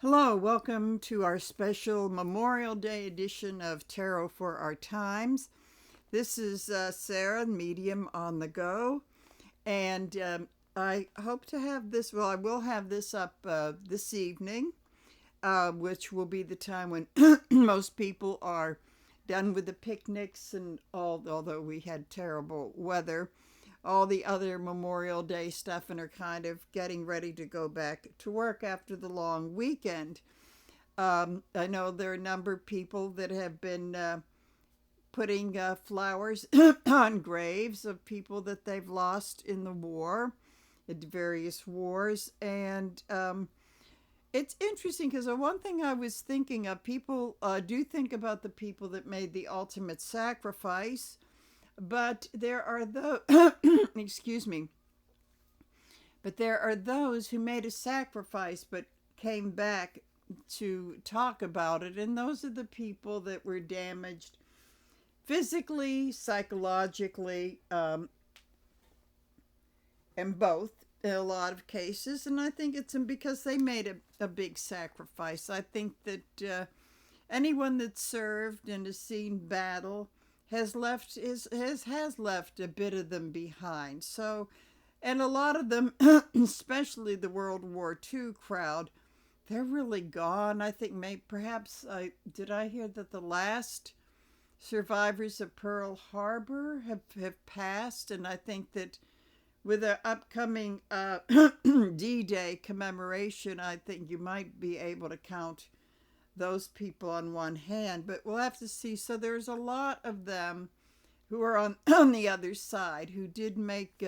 Hello, welcome to our special Memorial Day edition of Tarot for Our Times. This is Sarah, medium on the go, and I hope to have this. Well, I will have this up this evening, which will be the time when most people are done with the picnics and all. Although we had terrible weather, all the other Memorial Day stuff and are kind of getting ready to go back to work after the long weekend. I know there are a number of people that have been putting flowers on graves of people that they've lost in the war, in various wars. And it's interesting because the one thing I was thinking of, people do think about the people that made the ultimate sacrifice, but there are those, excuse me, but there are those who made a sacrifice but came back to talk about it. And those are the people that were damaged physically, psychologically, and both in a lot of cases. And I think it's because they made a big sacrifice. I think that anyone that served and has seen battle has left has left a bit of them behind. So, and a lot of them, especially the World War II crowd, they're really gone. I think maybe perhaps I hear that the last survivors of Pearl Harbor have passed, and I think that with the upcoming D-Day commemoration, I think you might be able to count those people on one hand, but we'll have to see. So there's a lot of them who are on the other side who did make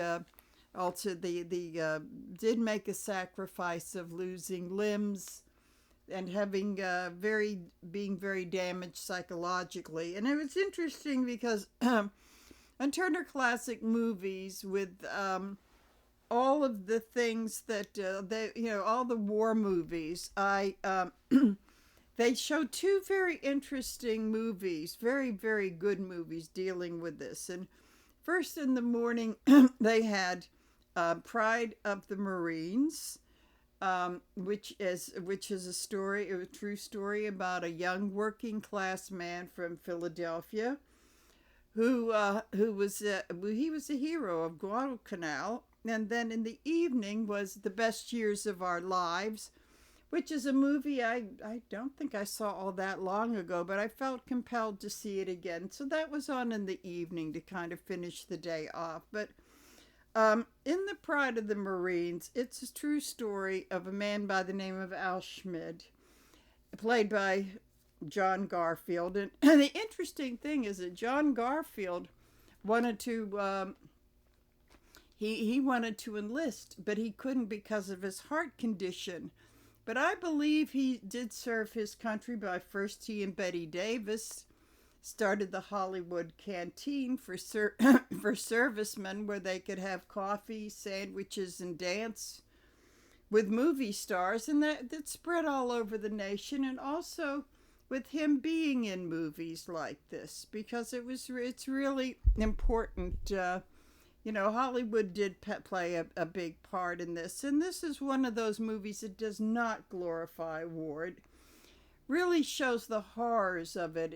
also did make a sacrifice of losing limbs and having being very damaged psychologically. And it was interesting because on Turner Classic Movies, with all of the things that all the war movies, I they show two very interesting movies, very, very good movies dealing with this. And first in the morning, they had Pride of the Marines, which is a story, a true story about a young working class man from Philadelphia who was he was a hero of Guadalcanal. And then in the evening was The Best Years of Our Lives, which is a movie I don't think I saw all that long ago, but I felt compelled to see it again. So that was on in the evening to kind of finish the day off. But in The Pride of the Marines, it's a true story of a man by the name of Al Schmid, played by John Garfield. And the interesting thing is that John Garfield wanted to he wanted to enlist, but he couldn't because of his heart condition. But I believe he did serve his country by first he and Betty Davis started the Hollywood Canteen for for servicemen, where they could have coffee, sandwiches, and dance with movie stars, and that spread all over the nation. And also with him being in movies like this, because it's really important. Hollywood did play a big part in this, and this is one of those movies that does not glorify war. It really shows the horrors of it.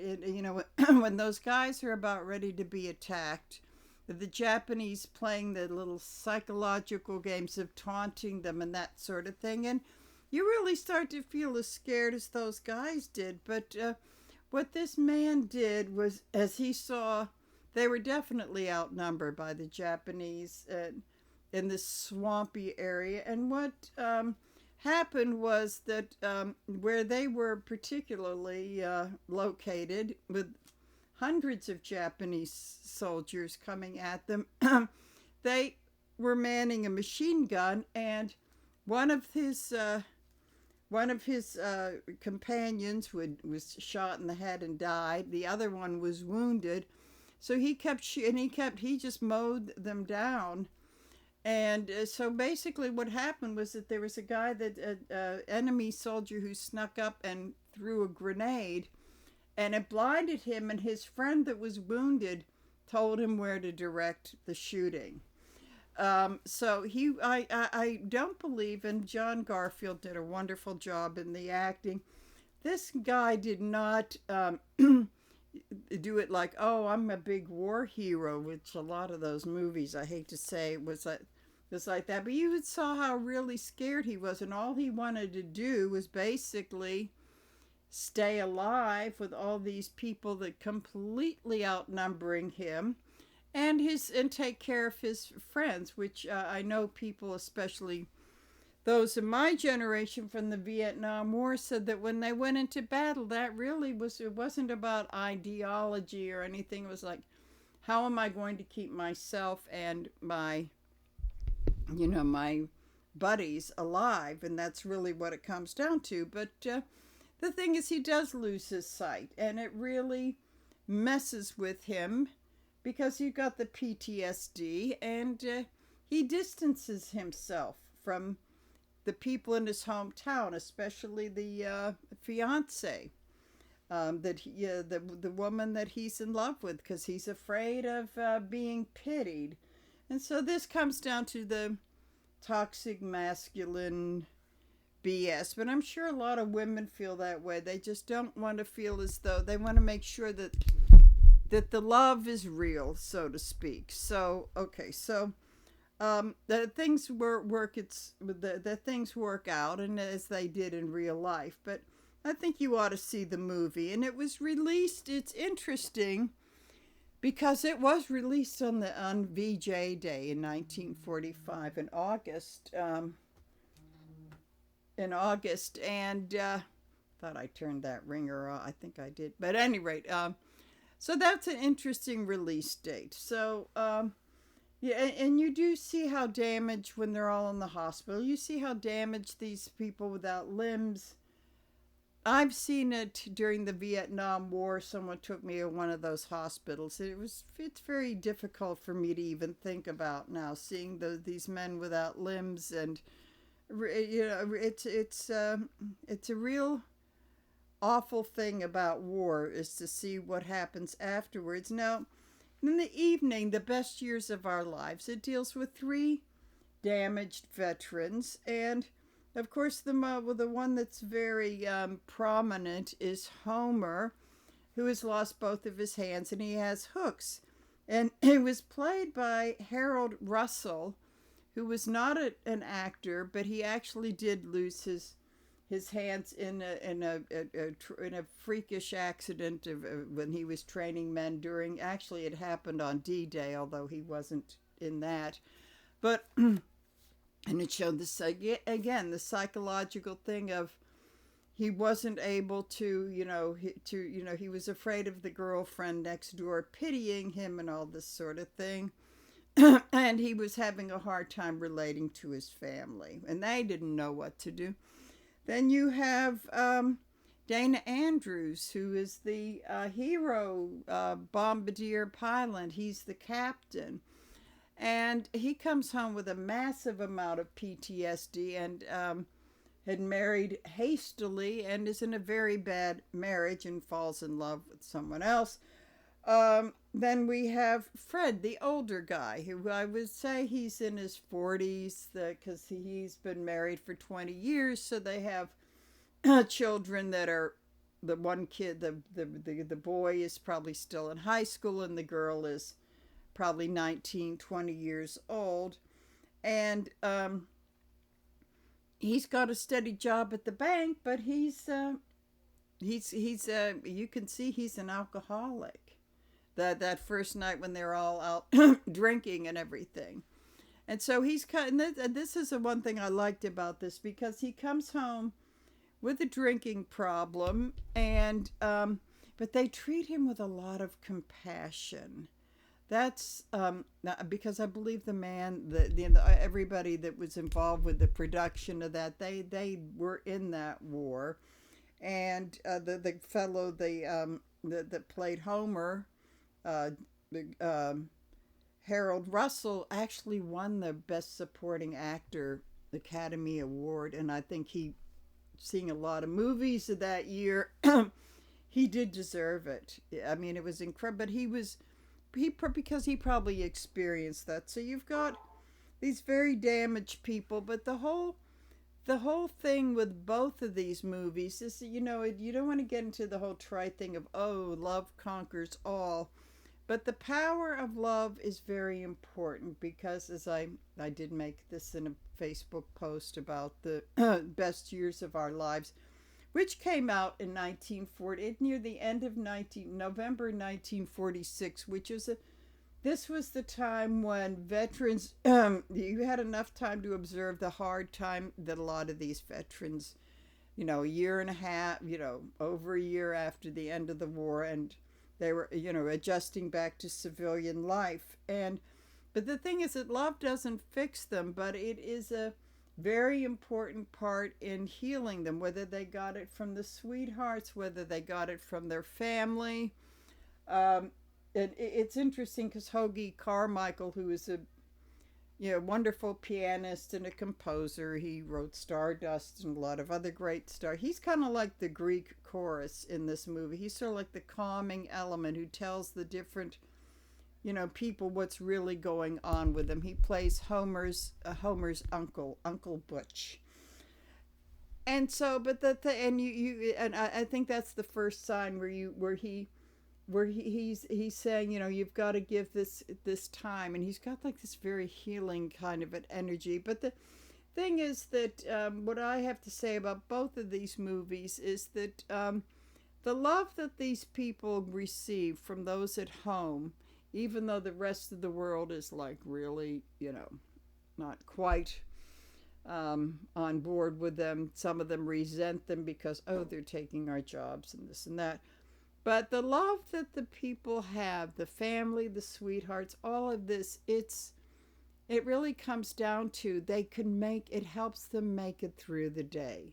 When those guys are about ready to be attacked, the Japanese playing the little psychological games of taunting them and that sort of thing, and you really start to feel as scared as those guys did. But what this man did was, as he saw, they were definitely outnumbered by the Japanese in this swampy area. And what happened was that where they were particularly located, with hundreds of Japanese soldiers coming at them, they were manning a machine gun, and one of his companions was shot in the head and died. The other one was wounded. So he just mowed them down. And so basically what happened was that there was a guy, enemy soldier, who snuck up and threw a grenade, and it blinded him, and his friend that was wounded told him where to direct the shooting. So I don't believe, and John Garfield did a wonderful job in the acting. This guy did not do it like, oh, I'm a big war hero, which a lot of those movies, I hate to say, was like that. But you saw how really scared he was, and all he wanted to do was basically stay alive with all these people that completely outnumbering him, and take care of his friends, which I know people, especially those in my generation from the Vietnam War, said that when they went into battle, that really was, it wasn't about ideology or anything. It was like, how am I going to keep myself and my buddies alive? And that's really what it comes down to. But the thing is, he does lose his sight, and it really messes with him because you've got the PTSD, and he distances himself from the people in his hometown, especially the fiance, the woman that he's in love with, because he's afraid of being pitied. And so this comes down to the toxic masculine BS. But I'm sure a lot of women feel that way. They just don't want to feel as though, they want to make sure that the love is real, so to speak. So okay, so the things the things work out, and as they did in real life. But I think you ought to see the movie, and it was released. It's interesting because it was released on VJ Day in 1945 in August. And thought I turned that ringer off. I think I did, but at any rate, so that's an interesting release date. So. Yeah, and you do see how damaged when they're all in the hospital. You see how damaged these people without limbs. I've seen it during the Vietnam War. Someone took me to one of those hospitals. It's very difficult for me to even think about now, seeing these men without limbs, and it's a real awful thing about war, is to see what happens afterwards. Now, in the evening, The Best Years of Our Lives, it deals with 3 damaged veterans, and of course the one that's very prominent is Homer, who has lost both of his hands, and he has hooks. And it was played by Harold Russell, who was not an actor, but he actually did lose his hands in a freakish accident when he was training men during. Actually, it happened on D-Day, although he wasn't in that. But and it showed this again, the psychological thing of he wasn't able to, he was afraid of the girlfriend next door pitying him and all this sort of thing. And he was having a hard time relating to his family, and they didn't know what to do. Then you have Dana Andrews, who is the hero bombardier pilot. He's the captain. And he comes home with a massive amount of PTSD, and had married hastily and is in a very bad marriage and falls in love with someone else. Then we have Fred, the older guy, who I would say he's in his 40s, because he's been married for 20 years. So they have children that are, the one kid, the boy is probably still in high school, and the girl is probably 19, 20 years old. And he's got a steady job at the bank, but he's you can see he's an alcoholic. That first night when they're all out drinking and everything. And so he's cut, and this is the one thing I liked about this, because he comes home with a drinking problem, and but they treat him with a lot of compassion. That's because I believe the man, everybody that was involved with the production of that, they were in that war, and the fellow that played Homer, Harold Russell, actually won the Best Supporting Actor Academy Award, and I think seeing a lot of movies of that year, he did deserve it. I mean, it was incredible, but because he probably experienced that. So you've got these very damaged people. But the whole thing with both of these movies is, you don't want to get into the whole try thing of, oh, love conquers all. But the power of love is very important because, as I did make this in a Facebook post about the best years of our lives, which came out in 1940, near the end of November 1946, which is this was the time when veterans, you had enough time to observe the hard time that a lot of these veterans, a year and a half, over a year after the end of the war, and they were, adjusting back to civilian life. But the thing is that love doesn't fix them, but it is a very important part in healing them, whether they got it from the sweethearts, whether they got it from their family. It's interesting because Hoagy Carmichael, who is a wonderful pianist and a composer, he wrote Stardust and a lot of other great stars. He's kind of like the Greek chorus in this movie. He's sort of like the calming element who tells the different people what's really going on with them. He plays Homer's uncle, Uncle Butch. And so, but I think that's the first sign where he's saying, you've got to give this time, and he's got like this very healing kind of an energy. But the thing is that what I have to say about both of these movies is that the love that these people receive from those at home, even though the rest of the world is like really, not quite on board with them. Some of them resent them because, oh, they're taking our jobs and this and that. But the love that the people have, the family, the sweethearts, all of this, it really comes down to it helps them make it through the day.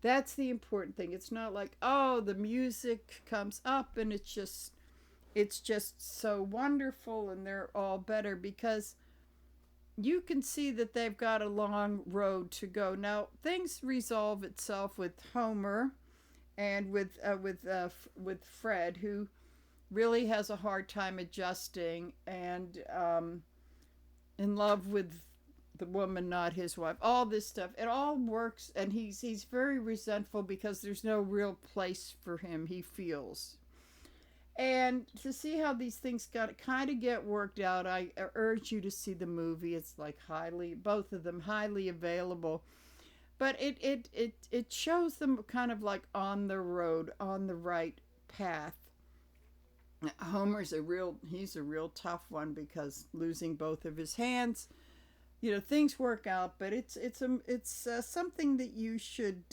That's the important thing. It's not like, oh, the music comes up and it's just so wonderful and they're all better, because you can see that they've got a long road to go. Now, things resolve itself with Homer and with Fred, who really has a hard time adjusting and in love with the woman, not his wife. All this stuff, it all works, and he's very resentful because there's no real place for him, he feels. And to see how these things got kind of get worked out, I urge you to see the movie. It's like both of them highly available. But it shows them kind of like on the road, on the right path. Homer's he's a real tough one because losing both of his hands, things work out, but it's something that you should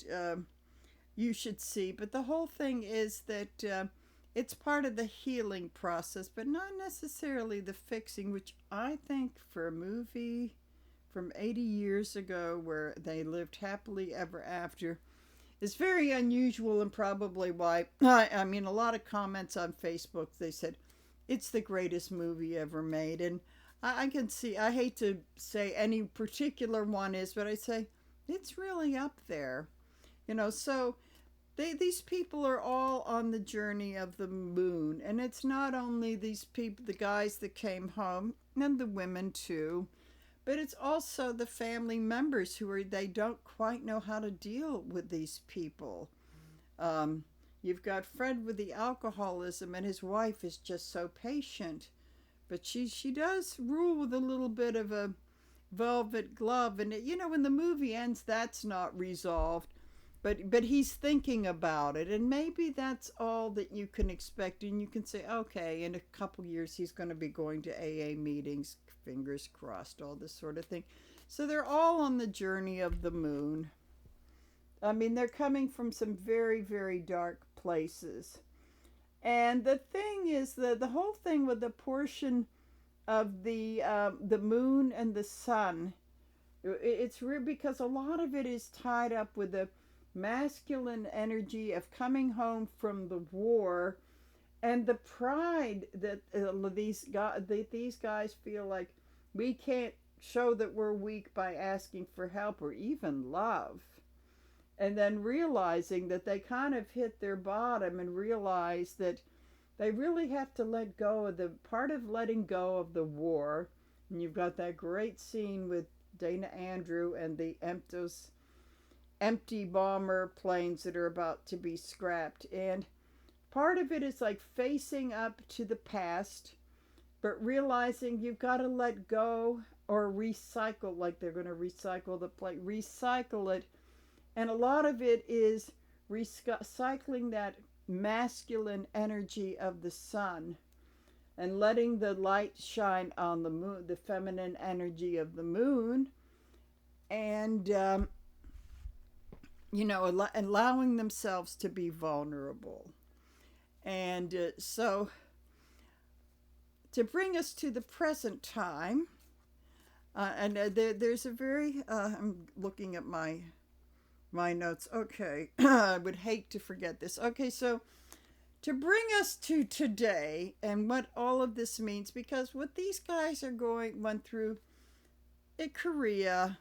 see. But the whole thing is that it's part of the healing process, but not necessarily the fixing, which I think for a movie from 80 years ago where they lived happily ever after is very unusual, and probably why, I mean, a lot of comments on Facebook, they said, it's the greatest movie ever made. And I can see, I hate to say any particular one is, but I say it's really up there. So these people are all on the journey of the moon. And it's not only these people, the guys that came home, and the women too, but it's also the family members they don't quite know how to deal with these people. You've got Fred with the alcoholism, and his wife is just so patient. But she does rule with a little bit of a velvet glove. And, when the movie ends, that's not resolved. But he's thinking about it, and maybe that's all that you can expect. And you can say, okay, in a couple years he's going to be going to AA meetings, fingers crossed, all this sort of thing. So they're all on the journey of the moon. I mean, they're coming from some very, very dark places. And the thing is that the whole thing with the portion of the moon and the sun, it's weird because a lot of it is tied up with the masculine energy of coming home from the war and the pride that these guys feel like we can't show that we're weak by asking for help or even love. And then realizing that they kind of hit their bottom and realize that they really have to let go of the part of letting go of the war And you've got that great scene with Dana Andrew and those empty bomber planes that are about to be scrapped. And part of it is like facing up to the past, but realizing you've got to let go or recycle, like they're going to recycle the plate, recycle it. And a lot of it is recycling that masculine energy of the sun and letting the light shine on the moon, the feminine energy of the moon, and allowing themselves to be vulnerable. And so to bring us to the present time, there's a very, I'm looking at my notes. Okay, I would hate to forget this. Okay, so to bring us to today and what all of this means, because what these guys went through in Korea,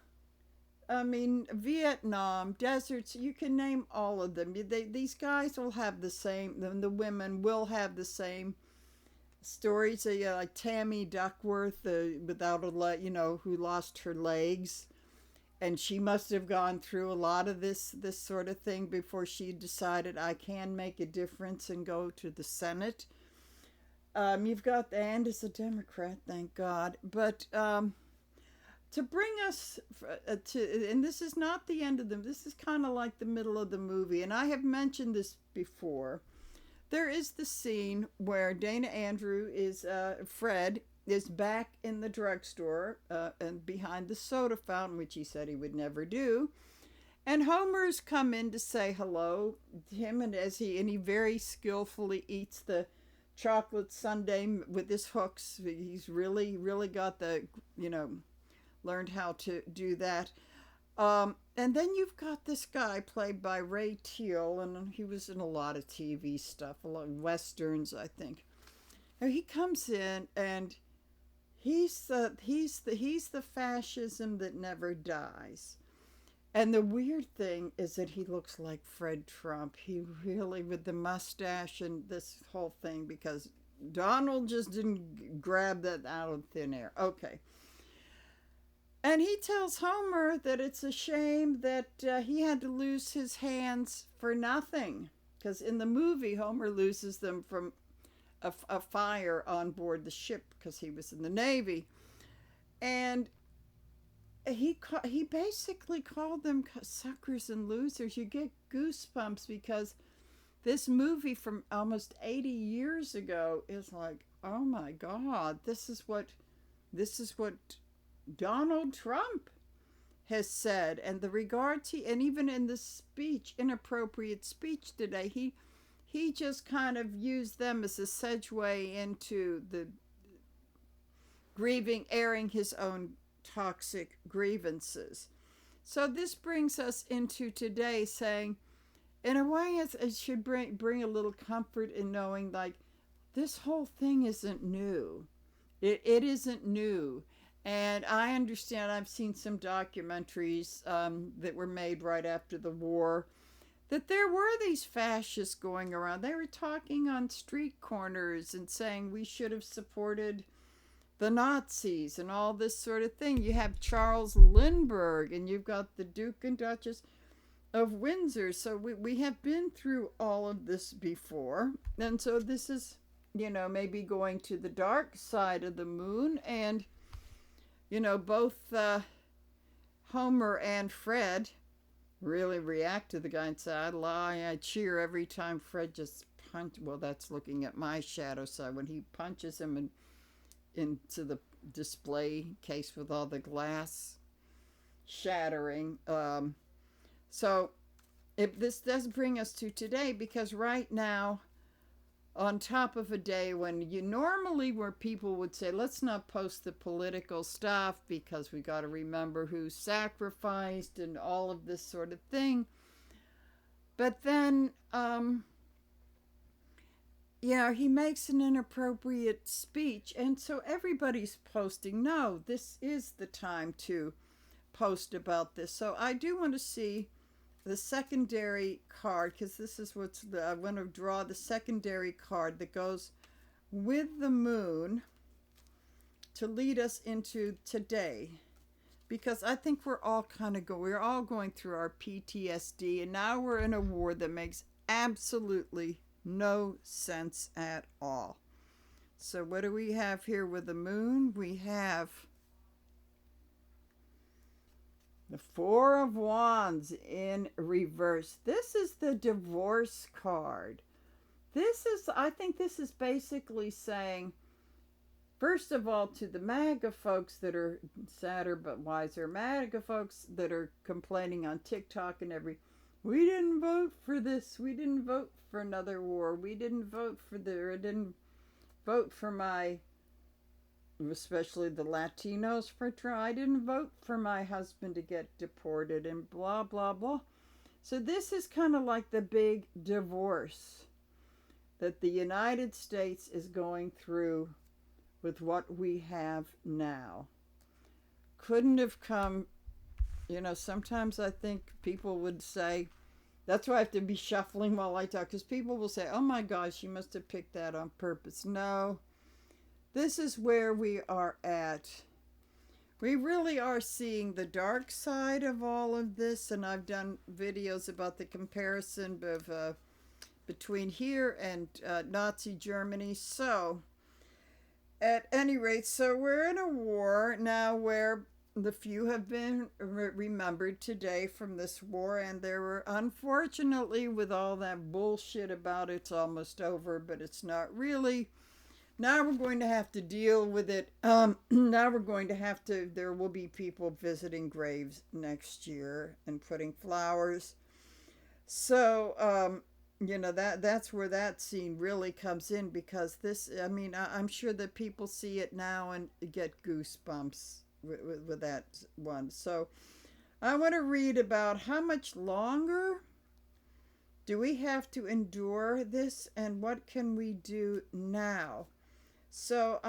I mean, Vietnam, deserts, you can name all of them. These guys will have the same, the women will have the same stories. Like Tammy Duckworth, without a leg, who lost her legs. And she must have gone through a lot of this sort of thing before she decided, I can make a difference and go to the Senate. You've got, and is a Democrat, thank God. But to bring us and this is not the end of them. This is kind of like the middle of the movie. And I have mentioned this before. There is the scene where Dana Andrew Fred is back in the drugstore and behind the soda fountain, which he said he would never do. And Homer's come in to say hello to him, and he very skillfully eats the chocolate sundae with his hooks. He's really, really got learned how to do that. And then you've got this guy played by Ray Teal, and he was in a lot of TV stuff, a lot of westerns, I think. Now he comes in and he's the fascism that never dies. And the weird thing is that he looks like Fred Trump. He really, with the mustache and this whole thing, because Donald just didn't grab that out of thin air. Okay. And he tells Homer that it's a shame that he had to lose his hands for nothing. Because in the movie, Homer loses them from a fire on board the ship because he was in the Navy. And he basically called them suckers and losers. You get goosebumps because this movie from almost 80 years ago is like, oh my God, this is what Donald Trump has said. And the regards and even in the speech, inappropriate speech today, he just kind of used them as a segue into the airing his own toxic grievances. So this brings us into today, saying, in a way, it should bring a little comfort in knowing, like, this whole thing isn't new. It isn't new. And I understand, I've seen some documentaries that were made right after the war, that there were these fascists going around. They were talking on street corners and saying we should have supported the Nazis and all this sort of thing. You have Charles Lindbergh, and you've got the Duke and Duchess of Windsor. So we have been through all of this before. And so this is, maybe going to the dark side of the moon. And, both Homer and Fred really react to the guy and say, I cheer every time Fred just punches. Well, that's looking at my shadow side. When he punches him into the display case with all the glass shattering. So this does bring us to today, because right now, on top of a day when where people would say, let's not post the political stuff because we got to remember who sacrificed and all of this sort of thing. But then, he makes an inappropriate speech. And so everybody's posting, no, this is the time to post about this. So I do want to see the secondary card, because this is I want to draw the secondary card that goes with the moon to lead us into today, because I think we're all we're all going through our PTSD, and now we're in a war that makes absolutely no sense at all. So what do we have here with the moon? We have the Four of Wands in reverse. This is the divorce card. I think this is basically saying, first of all, to the MAGA folks that are sadder but wiser, MAGA folks that are complaining on TikTok and we didn't vote for this, we didn't vote for another war, we didn't vote for I didn't vote for my, especially the Latinos, for Trump. I didn't vote for my husband to get deported and blah, blah, blah. So this is kind of like the big divorce that the United States is going through with what we have now. Couldn't have come, sometimes I think people would say, that's why I have to be shuffling while I talk, because people will say, oh my gosh, you must have picked that on purpose. No, this is where we are at. We really are seeing the dark side of all of this, and I've done videos about the comparison of between here and Nazi Germany. So, at any rate, so we're in a war now where the few have been remembered today from this war, and there were, unfortunately, with all that bullshit about it's almost over, but it's not really. Now we're going to have to deal with it. Now we're going to have to, there will be people visiting graves next year and putting flowers. So, that's where that scene really comes in, because this, I'm sure that people see it now and get goosebumps with that one. So I want to read about how much longer do we have to endure this, and what can we do now? So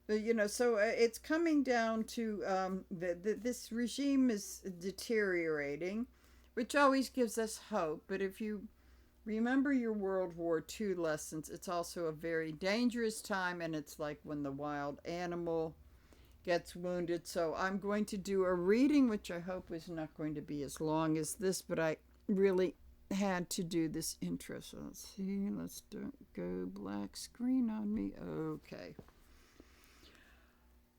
it's coming down to this regime is deteriorating, which always gives us hope. But if you remember your World War II lessons, it's also a very dangerous time, and it's like when the wild animal gets wounded. So I'm going to do a reading, which I hope is not going to be as long as this, but I really had to do this intro. So let's see, let's go black screen on me. Okay.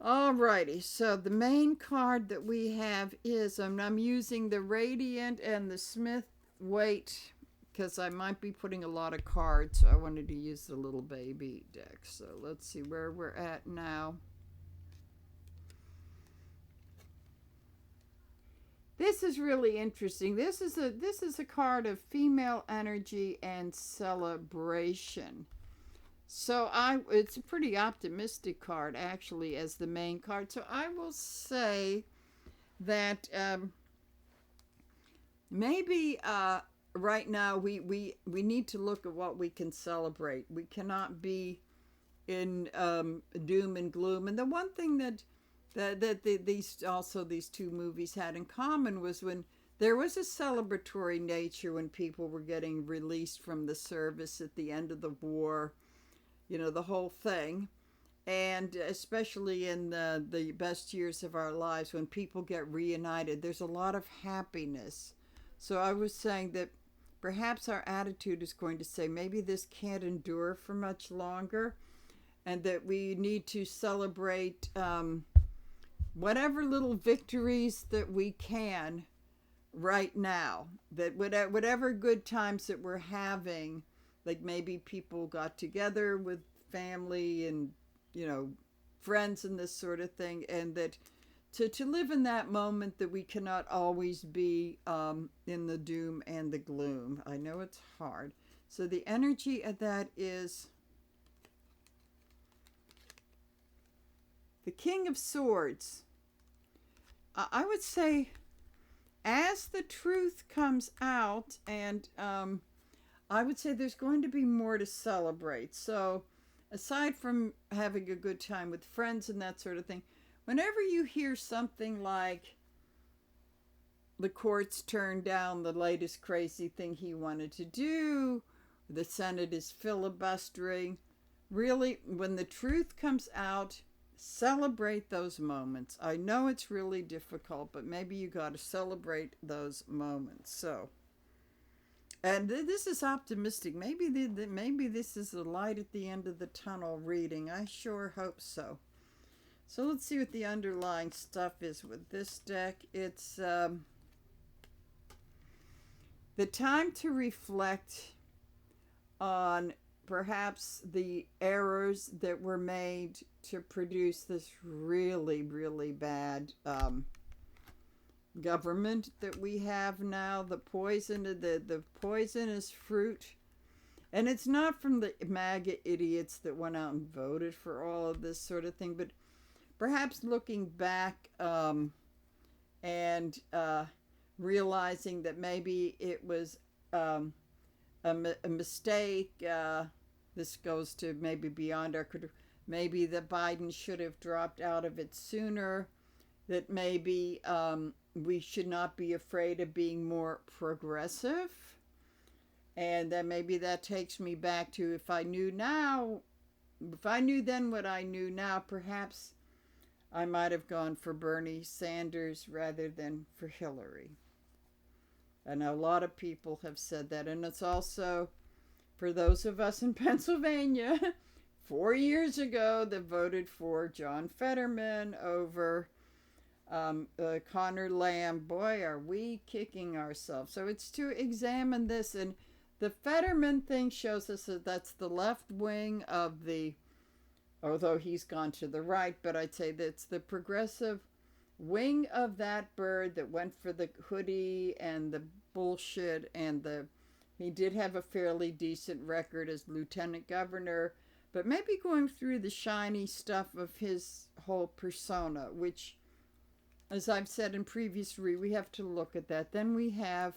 Alrighty, so the main card that we have is, I'm using the Radiant and the Smith Waite, because I might be putting a lot of cards, so I wanted to use the little baby deck. So let's see where we're at now. This is really interesting. This is a card of female energy and celebration. So it's a pretty optimistic card, actually, as the main card. So I will say that maybe right now we need to look at what we can celebrate. We cannot be in doom and gloom. And the one thing that these two movies had in common was when there was a celebratory nature when people were getting released from the service at the end of the war. The whole thing. And especially in the best years of our lives, when people get reunited, there's a lot of happiness. So I was saying that perhaps our attitude is going to say, maybe this can't endure for much longer, and that we need to celebrate whatever little victories that we can right now. That whatever good times that we're having, like maybe people got together with family and, friends and this sort of thing, and that to live in that moment, that we cannot always be in the doom and the gloom. I know it's hard. So the energy of that is the King of Swords. I would say, as the truth comes out, and I would say there's going to be more to celebrate. So aside from having a good time with friends and that sort of thing, whenever you hear something like the courts turned down the latest crazy thing he wanted to do, the Senate is filibustering, really, when the truth comes out, celebrate those moments. I know it's really difficult, but maybe you got to celebrate those moments. So, and this is optimistic. Maybe this is the light at the end of the tunnel reading. I sure hope so. So let's see what the underlying stuff is with this deck. It's the time to reflect on perhaps the errors that were made to produce this really, really bad government that we have now. The poisonous fruit. And it's not from the MAGA idiots that went out and voted for all of this sort of thing, but perhaps looking back and realizing that maybe it was a mistake. This goes to maybe beyond our control. Maybe that Biden should have dropped out of it sooner. That maybe we should not be afraid of being more progressive. And then maybe that takes me back to if I knew then what I knew now, perhaps I might have gone for Bernie Sanders rather than for Hillary. I know a lot of people have said that. And it's also for those of us in Pennsylvania 4 years ago that voted for John Fetterman over Connor Lamb. Boy, are we kicking ourselves. So it's to examine this. And the Fetterman thing shows us that that's the left wing of the, although he's gone to the right, but I'd say that's the progressive wing of that bird that went for the hoodie and the bullshit. And he did have a fairly decent record as lieutenant governor, but maybe going through the shiny stuff of his whole persona, which, as I've said in previous we have to look at that. Then we have,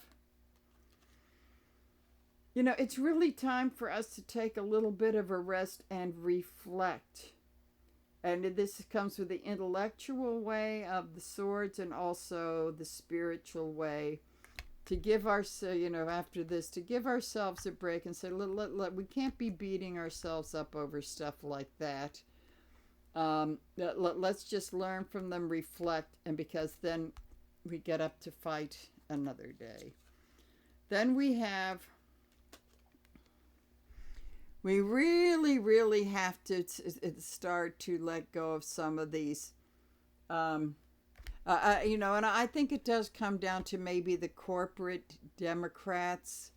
it's really time for us to take a little bit of a rest and reflect. And this comes with the intellectual way of the swords and also the spiritual way. To give ourselves, after this, to give ourselves a break and say, we can't be beating ourselves up over stuff like that. Let's just learn from them, reflect, and because then we get up to fight another day. Then we really, really have to start to let go of some of these, and I think it does come down to maybe the corporate Democrats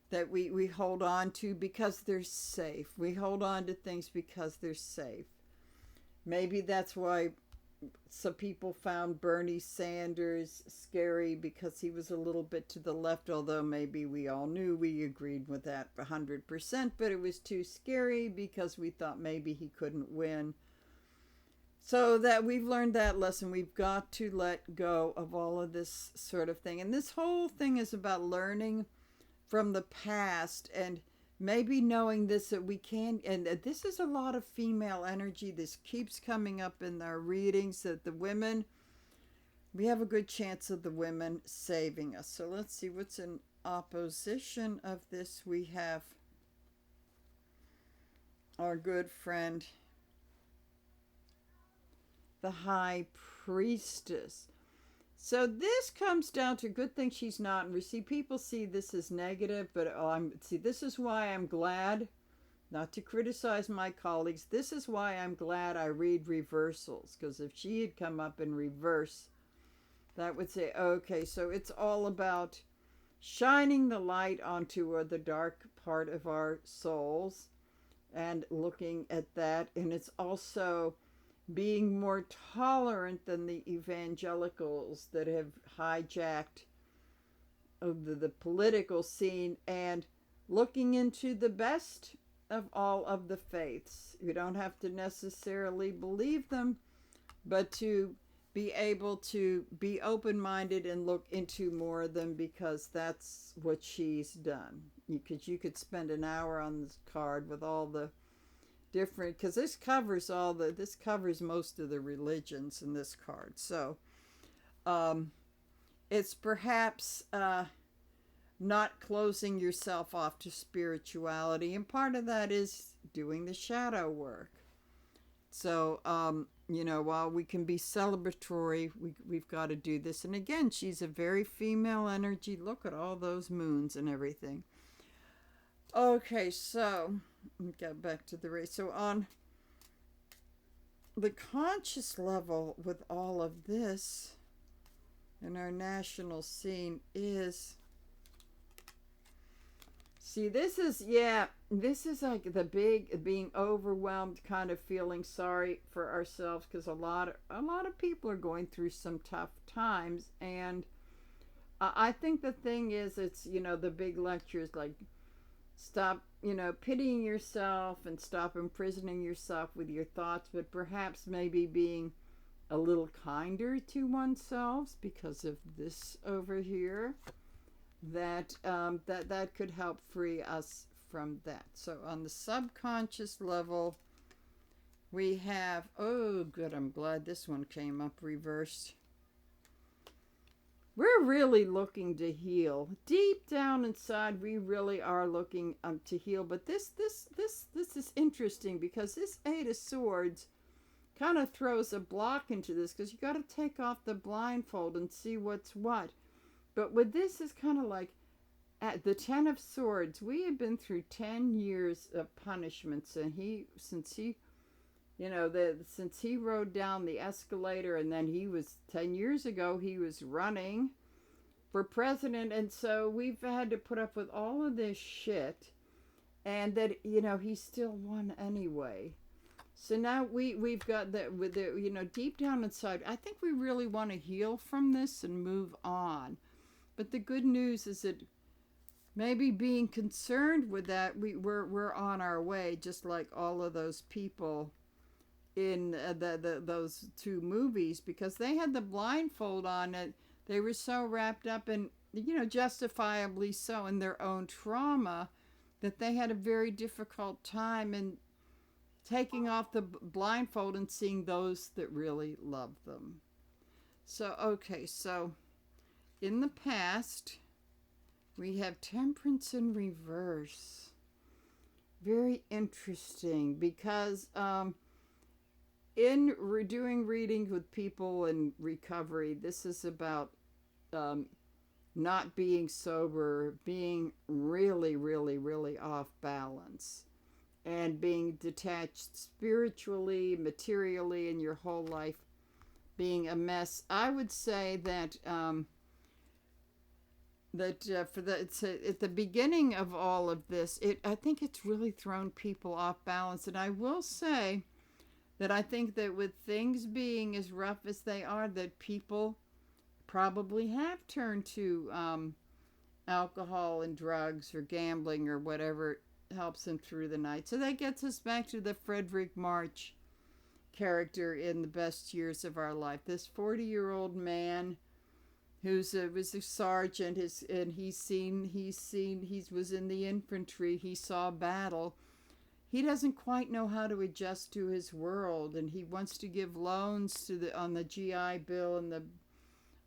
that we hold on to because they're safe. We hold on to things because they're safe. Maybe that's why some people found Bernie Sanders scary because he was a little bit to the left, although maybe we all knew we agreed with that 100%, but it was too scary because we thought maybe he couldn't win. So that we've learned that lesson. We've got to let go of all of this sort of thing. And this whole thing is about learning from the past and maybe knowing this, that we can, and this is a lot of female energy. This keeps coming up in our readings, that the women, we have a good chance of the women saving us. So let's see what's in opposition of this. We have our good friend, the High Priestess. So this comes down to good thing she's not. And we see people see this as negative, but this is why I'm glad, not to criticize my colleagues, this is why I'm glad I read reversals. Because if she had come up in reverse, that would say, okay, so it's all about shining the light onto the dark part of our souls and looking at that. And it's also being more tolerant than the evangelicals that have hijacked the political scene and looking into the best of all of the faiths. You don't have to necessarily believe them, but to be able to be open-minded and look into more of them, because that's what she's done. You could spend an hour on this card with all the different, because this covers most of the religions in this card. So it's perhaps not closing yourself off to spirituality. And part of that is doing the shadow work. So, while we can be celebratory, we've got to do this. And again, she's a very female energy. Look at all those moons and everything. Okay, so get back to the race. So on the conscious level with all of this in our national scene is, see, this is like the big being overwhelmed, kind of feeling sorry for ourselves, because a lot of people are going through some tough times. And I think the thing is, it's, the big lectures like, stop, pitying yourself and stop imprisoning yourself with your thoughts, but perhaps maybe being a little kinder to oneself because of this over here. That could help free us from that. So on the subconscious level, we have, oh good, I'm glad this one came up reversed. We're really looking to heal. Deep down inside, we really are looking to heal. But this is interesting, because this Eight of Swords kind of throws a block into this, because you got to take off the blindfold and see what's what. But with this is kind of like at the Ten of Swords. We have been through 10 years of punishments, and since he rode down the escalator, and then 10 years ago, he was running for president. And so we've had to put up with all of this shit, and that, he still won anyway. So now we've got that with the, deep down inside, I think we really want to heal from this and move on. But the good news is that maybe being concerned with that, we're on our way, just like all of those people in those two movies, because they had the blindfold on it. They were so wrapped up in, justifiably so, in their own trauma, that they had a very difficult time in taking off the blindfold and seeing those that really love them. So, okay, so in the past, we have Temperance in reverse. Very interesting, because in doing readings with people in recovery, this is about not being sober, being really, really, really off balance, and being detached spiritually, materially, in your whole life being a mess. I would say that it's at the beginning of all of this, I think it's really thrown people off balance. And I will say that I think that with things being as rough as they are, that people probably have turned to alcohol and drugs or gambling or whatever helps them through the night. So that gets us back to the Frederick March character in The Best Years of Our Life. This 40-year-old man was a sergeant, and he was in the infantry. He saw battle. He doesn't quite know how to adjust to his world, and he wants to give loans on the GI Bill, and the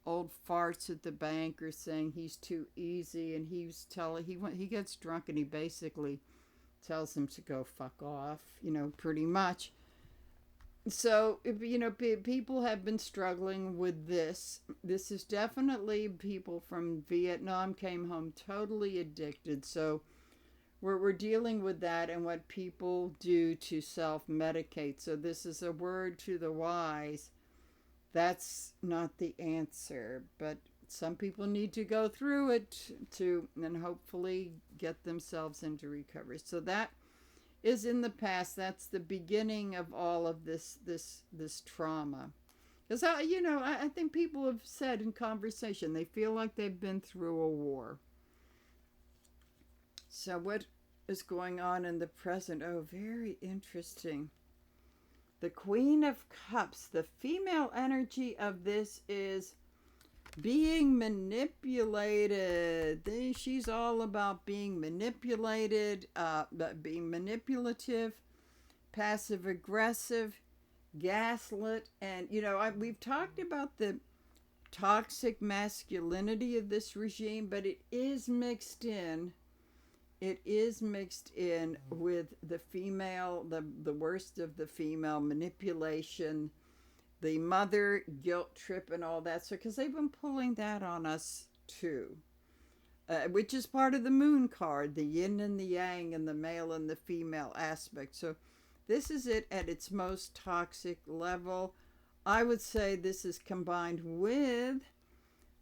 old farts at the bank are saying he's too easy, and he gets drunk, and he basically tells him to go fuck off, pretty much. So, people have been struggling with this. This is definitely people from Vietnam came home totally addicted. So we're dealing with that and what people do to self-medicate. So this is a word to the wise. That's not the answer, but some people need to go through it and hopefully get themselves into recovery. So that is in the past. That's the beginning of all of this trauma. Because I think people have said in conversation they feel like they've been through a war. So what is going on in the present? Oh, very interesting. The Queen of Cups. The female energy of this is being manipulated. She's all about being manipulated, being manipulative, passive aggressive, gaslit. And we've talked about the toxic masculinity of this regime, but it is mixed in. It is mixed in with the female, the worst of the female manipulation, the mother guilt trip, and all that. So, because they've been pulling that on us too, which is part of the moon card, the yin and the yang, and the male and the female aspect. So, this is it at its most toxic level. I would say this is combined with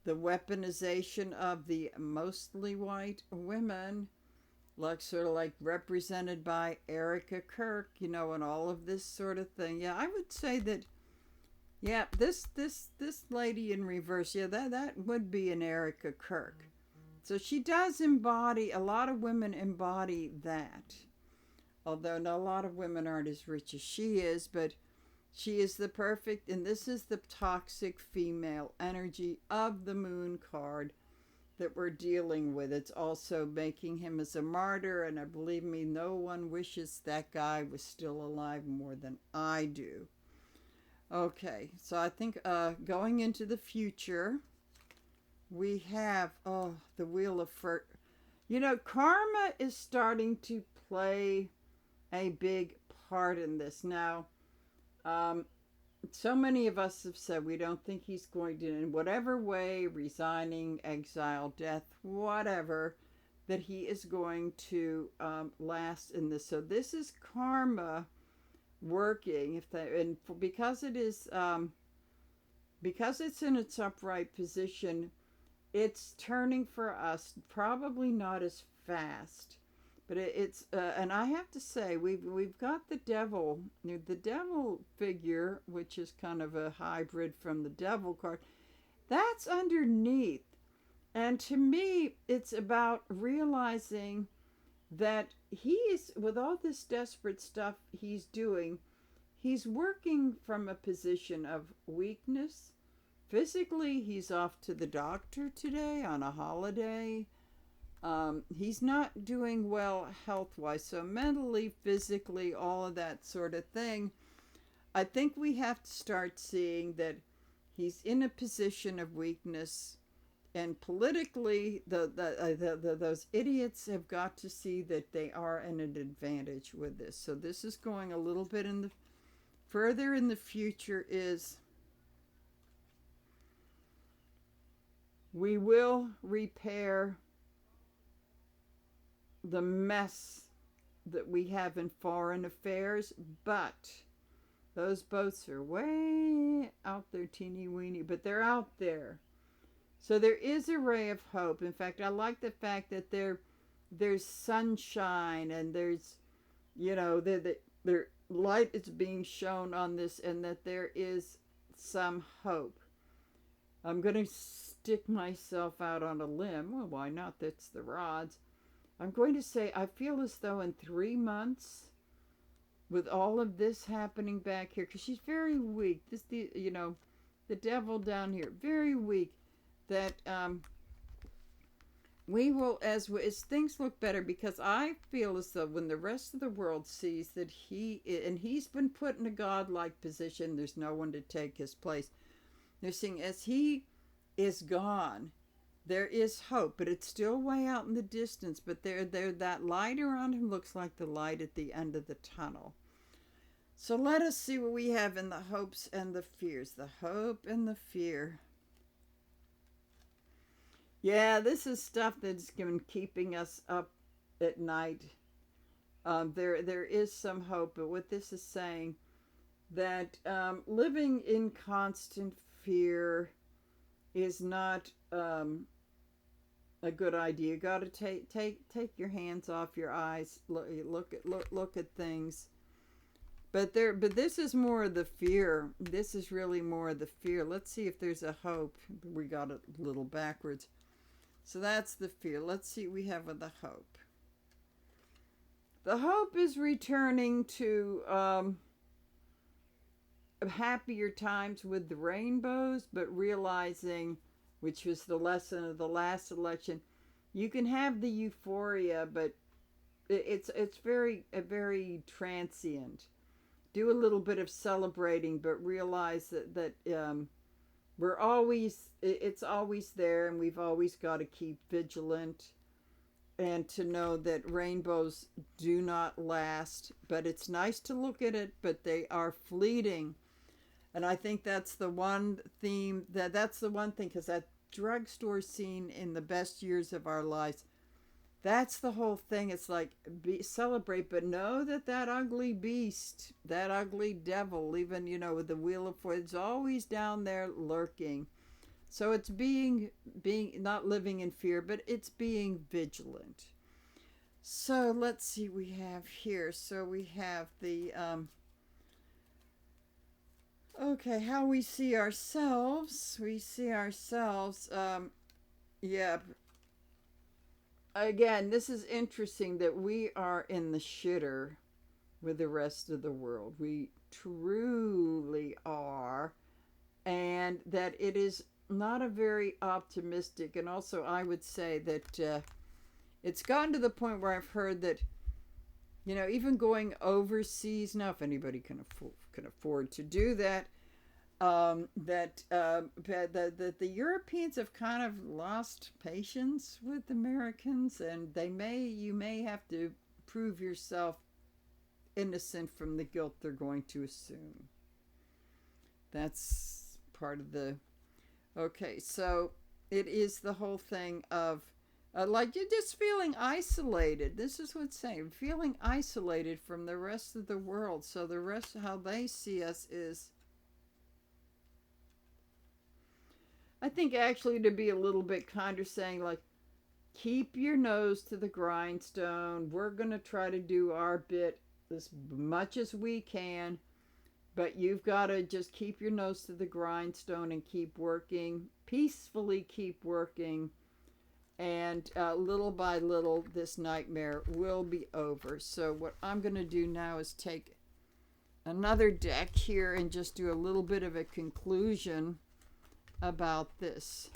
the weaponization of the mostly white women, like sort of like represented by Erica Kirk, you know, and all of this sort of thing. Yeah, I would say that. Yeah, this lady in reverse. Yeah, that would be an Erica Kirk. So she does embody, a lot of women embody that. Although not a lot of women aren't as rich as she is, but she is the perfect, and this is the toxic female energy of the moon card that we're dealing with. It's also making him as a martyr, and I believe me, no one wishes that guy was still alive more than I do. Okay, so I think going into the future, we have, the Wheel of You know, karma is starting to play a big part in this. Now, so many of us have said we don't think he's going to, in whatever way, resigning, exile, death, whatever, that he is going to last in this. So this is karma working, because it is, because it's in its upright position, it's turning for us, probably not as fast. But it's and I have to say, we've got the devil figure, which is kind of a hybrid from the devil card. That's underneath, and to me, it's about realizing that he is, with all this desperate stuff he's doing, he's working from a position of weakness. Physically, he's off to the doctor today on a holiday. He's not doing well health-wise, so mentally, physically, all of that sort of thing. I think we have to start seeing that he's in a position of weakness, and politically, those idiots have got to see that they are at an advantage with this. So this is going a little bit further in the future. Is we will repair the mess that we have in foreign affairs, but those boats are way out there, teeny weeny, but they're out there. So there is a ray of hope. In fact, I like the fact that there's sunshine, and there's, you know, there light is being shown on this, and that there is some hope. I'm going to stick myself out on a limb. Well, why not? That's the rods. I'm going to say I feel as though in 3 months, with all of this happening back here, because she's very weak. The devil down here, very weak. That we will, as things look better, because I feel as though when the rest of the world sees that he's been put in a godlike position, there's no one to take his place. They're seeing as he is gone, there is hope, but it's still way out in the distance. But that light around him looks like the light at the end of the tunnel. So let us see what we have in the hopes and the fears. The hope and the fear. Yeah, this is stuff that's been keeping us up at night. There is some hope, but what this is saying, that living in constant fear is not a good idea. You got to take your hands off your eyes. Look at things. But this is more of the fear. This is really more of the fear. Let's see if there's a hope. We got it a little backwards. So that's the fear. Let's see what we have with the hope. The hope is returning to happier times with the rainbows, but realizing, which was the lesson of the last election, you can have the euphoria, but it's very transient. Do a little bit of celebrating, but realize that We're always, it's always there, and we've always got to keep vigilant and to know that rainbows do not last. But it's nice to look at it, but they are fleeting. And I think that's the one theme, that's the one thing, because that drugstore scene in The Best Years of Our Lives, that's the whole thing. It's like, celebrate, but know that that ugly beast, that ugly devil, even, with the Wheel of Fortune, is always down there lurking. So it's being not living in fear, but it's being vigilant. So let's see, we have here. So we have the okay, how we see ourselves. We see ourselves. Yeah. Again, this is interesting that we are in the shitter with the rest of the world. We truly are, and that it is not a very optimistic. And also, I would say that it's gotten to the point where I've heard that, even going overseas now, if anybody can afford to do that, that the Europeans have kind of lost patience with Americans, and you may have to prove yourself innocent from the guilt they're going to assume. That's part of the. Okay, so it is the whole thing of like you're just feeling isolated. This is what's saying, feeling isolated from the rest of the world. So the rest of how they see us is, I think, actually to be a little bit kinder, saying like, keep your nose to the grindstone. We're going to try to do our bit as much as we can, but you've got to just keep your nose to the grindstone and keep working, peacefully keep working, and little by little this nightmare will be over. So what I'm going to do now is take another deck here and just do a little bit of a conclusion about this,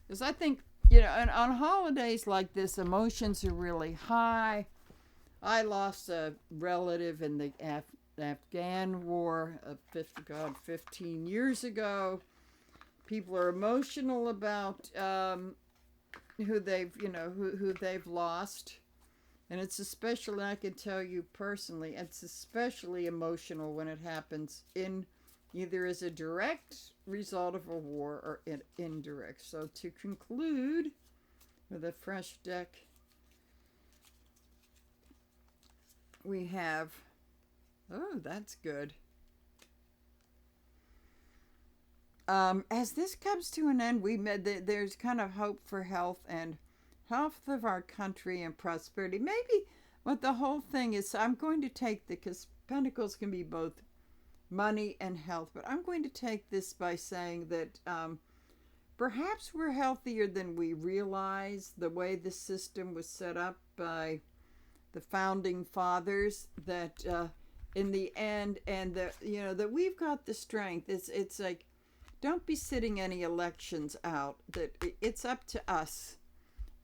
because I think, and on holidays like this, emotions are really high. I lost a relative in the Afghan war 15 years ago. People are emotional about who they've lost, and it's especially, I can tell you personally, it's especially emotional when it happens in either as a direct result of a war or indirect. So to conclude with a fresh deck, we have, oh, that's good. As this comes to an end, there's kind of hope for health of our country and prosperity. Maybe what the whole thing is, I'm going to take because Pentacles can be both money and health, but I'm going to take this by saying that perhaps we're healthier than we realize. The way the system was set up by the founding fathers, that in the end, and that we've got the strength. It's like, don't be sitting any elections out. That it's up to us,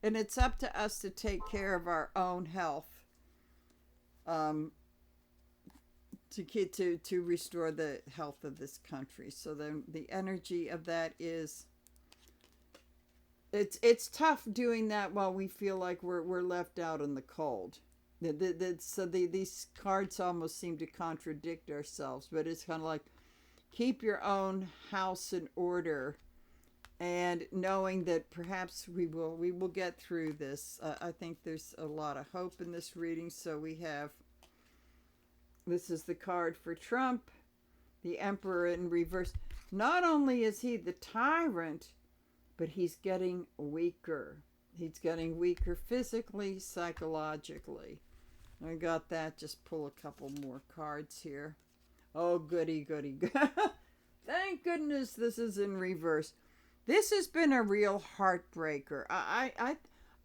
and it's up to us to take care of our own health. To restore the health of this country. So then the energy of that is, it's tough doing that while we feel like we're left out in the cold. These cards almost seem to contradict ourselves, but it's kind of like, keep your own house in order, and knowing that perhaps we will get through this. I think there's a lot of hope in this reading. So we have, this is the card for Trump, the Emperor in reverse. Not only is he the tyrant, but he's getting weaker. He's getting weaker physically, psychologically. I got that. Just pull a couple more cards here. Oh, goody, goody. Thank goodness this is in reverse. This has been a real heartbreaker. I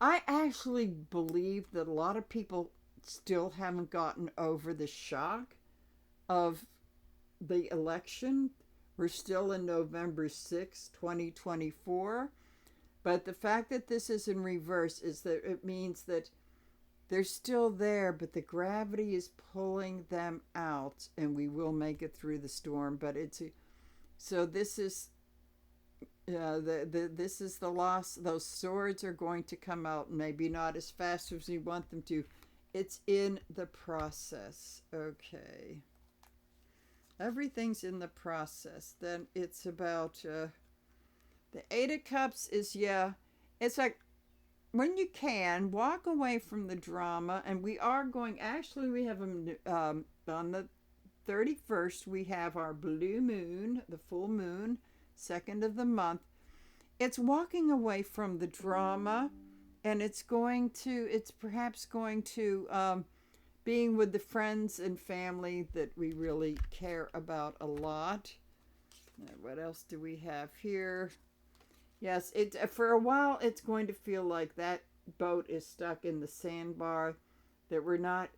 actually believe that a lot of people still haven't gotten over the shock of the election. We're still in November 6, 2024. But the fact that this is in reverse is that it means that they're still there, but the gravity is pulling them out, and we will make it through the storm. But so this is Yeah, this is the loss. Those swords are going to come out, maybe not as fast as we want them to. It's in the process. Okay. Everything's in the process. Then it's about the Eight of Cups is, yeah, it's like when you can walk away from the drama. And we are going, actually, we have on the 31st, we have our blue moon, the full moon, second of the month. It's walking away from the drama, and it's perhaps going to being with the friends and family that we really care about a lot. What else do we have here? Yes, for a while it's going to feel like that boat is stuck in the sandbar, that we're not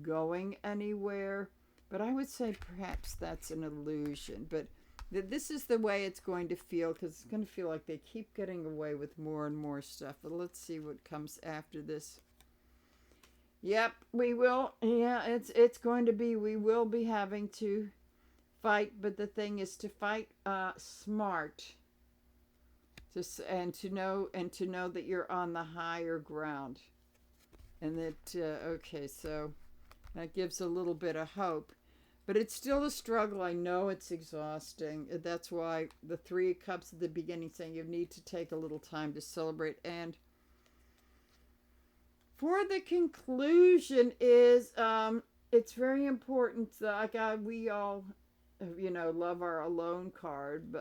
going anywhere. But I would say perhaps that's an illusion. But this is the way it's going to feel, because it's going to feel like they keep getting away with more and more stuff. But let's see what comes after this. Yep, we will. Yeah, it's going to be. We will be having to fight, but the thing is to fight smart. And to know that you're on the higher ground, and that okay, so that gives a little bit of hope. But it's still a struggle. I know it's exhausting. That's why the Three of Cups at the beginning saying you need to take a little time to celebrate. And for the conclusion is it's very important. Like we all, love our alone card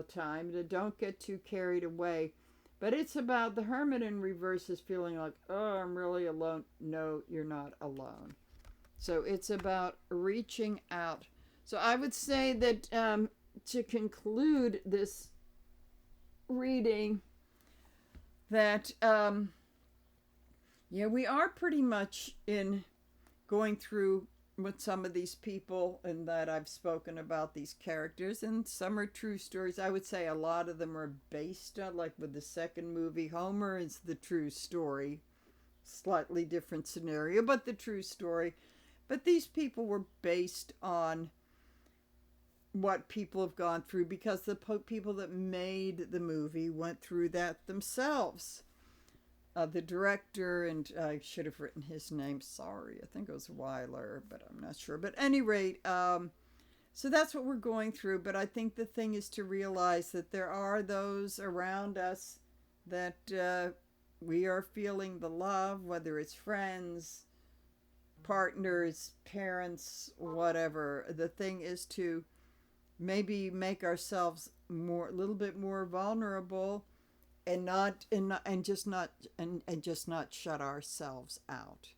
time. Don't get too carried away. But it's about the Hermit in reverse is feeling like, oh, I'm really alone. No, you're not alone. So it's about reaching out. So I would say that to conclude this reading, that we are pretty much in going through with some of these people, and that I've spoken about these characters, and some are true stories. I would say a lot of them are based on, like with the second movie, Homer is the true story. Slightly different scenario, but the true story. But these people were based on what people have gone through, because the people that made the movie went through that themselves. The director, and I should have written his name, sorry, I think it was Weiler, but I'm not sure. But at any rate, so that's what we're going through. But I think the thing is to realize that there are those around us that we are feeling the love, whether it's friends, partners, parents, whatever. The thing is to maybe make ourselves a little bit more vulnerable, and just not shut ourselves out.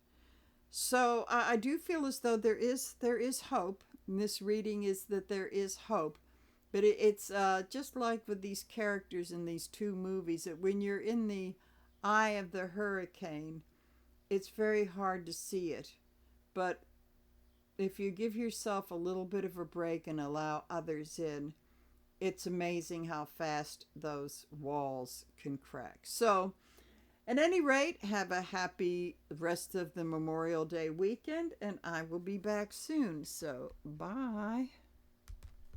So I do feel as though there is hope. And this reading is that there is hope, but it's just like with these characters in these two movies, that when you're in the eye of the hurricane, it's very hard to see it. But if you give yourself a little bit of a break and allow others in, it's amazing how fast those walls can crack. So, at any rate, have a happy rest of the Memorial Day weekend, and I will be back soon. So, bye.